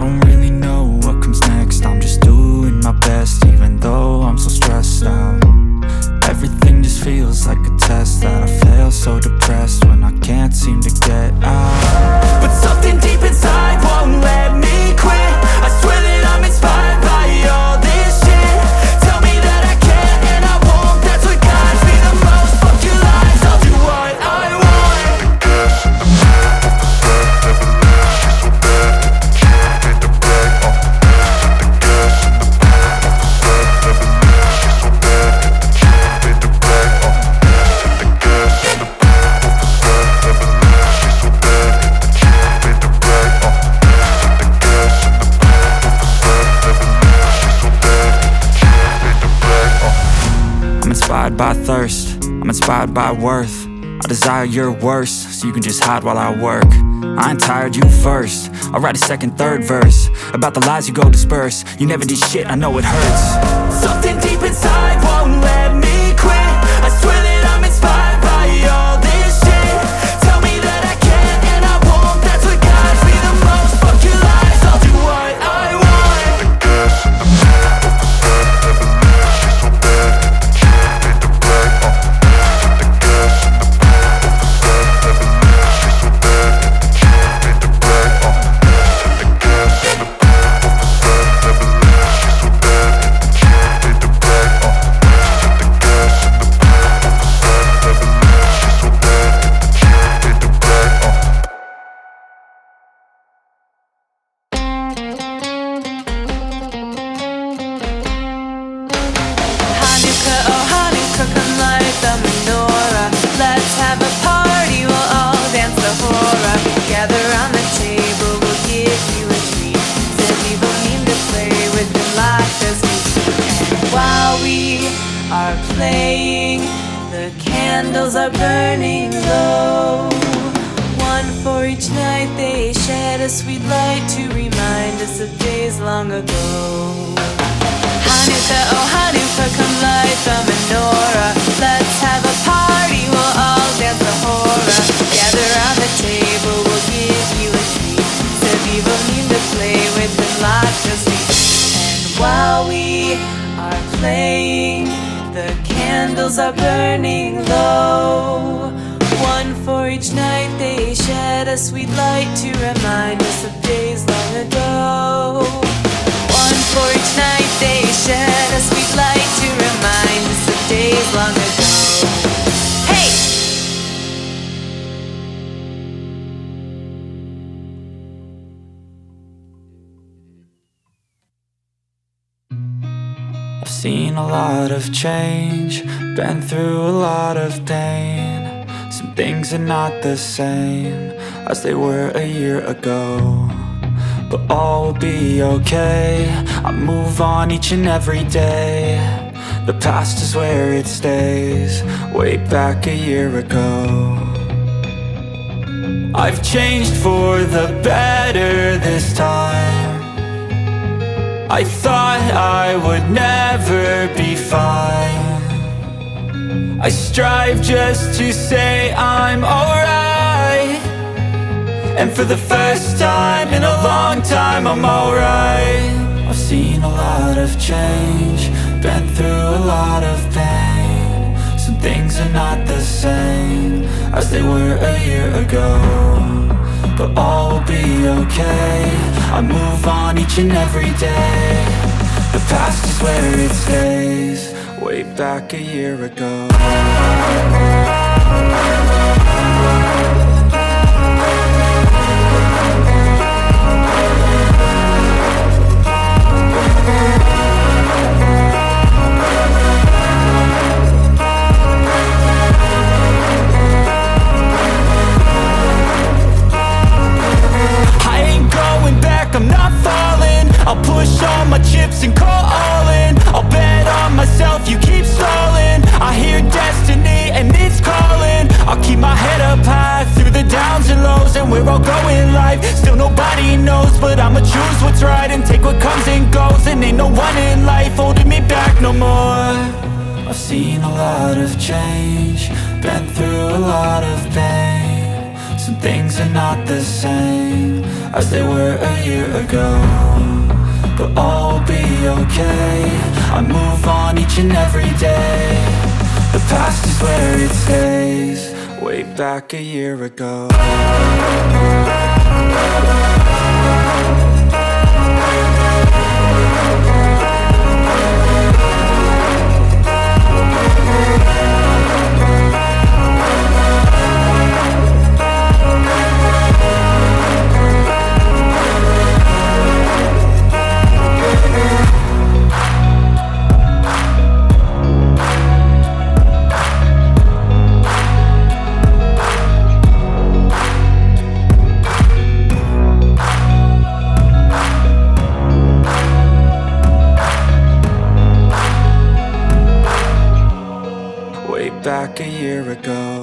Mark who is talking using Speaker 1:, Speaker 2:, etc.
Speaker 1: don't really know what comes next. I'm just doing my best, even though I'm so stressed out. Everything just feels like a test that I fail, so depressed when I can't seem to get out. But something deep inside won't let me quit. I swear that I'm inspired by all this shit. Tell me that I can't and I won't. That's what guides me the most. Fuck your lies, I'll do what I want. I'm inspired by thirst, I'm inspired by worth. I desire your worst, so you can just hide while I work. I ain't tired, you first. I'll write a second, third verse about the lies you go disperse. You never did shit, I know it hurts. Something deep inside won't let me quit. I swear that I'm inspired by all this shit. Tell me that I can't and I won't. That's what guides me the most. Fuck your lies, I'll do what I want.
Speaker 2: Candles are burning low. One for each night they shed a sweet light to remind us of days long ago. Hanukkah, oh Hanukkah, come light the menorah. Let's have a party, we'll all dance the hora. Gather round the table, we'll give you a treat. Seviva mean to play with and lots of sweets. And while we are playing, the candles are burning low. One for each night they shed a sweet light to remind us of days long ago. One for each night they shed a sweet light to remind us of days long ago. Hey!
Speaker 1: I've seen a lot of change, been through a lot of pain. Some things are not the same as they were a year ago, but all will be okay. I move on each and every day. The past is where it stays, way back a year ago. I've changed for the better this time. I thought I would never be fine. I strive just to say I'm alright, and for the first time in a long time I'm alright. I've seen a lot of change, been through a lot of pain. Some things are not the same as they were a year ago, but all will be okay. I move on each and every day. The past is where it stays, way back a year ago. I'm not falling. I'll push all my chips and call all in. I'll bet on myself, you keep stalling. I hear destiny and it's calling. I'll keep my head up high through the downs and lows, and we're all going life. Still nobody knows, but I'ma choose what's right and take what comes and goes. And ain't no one in life holding me back no more. I've seen a lot of change, been through a lot of pain. Some things are not the same as they were a year ago, but all will be okay. I move on each and every day. The past is where it stays. Way back a year ago. Back a year ago.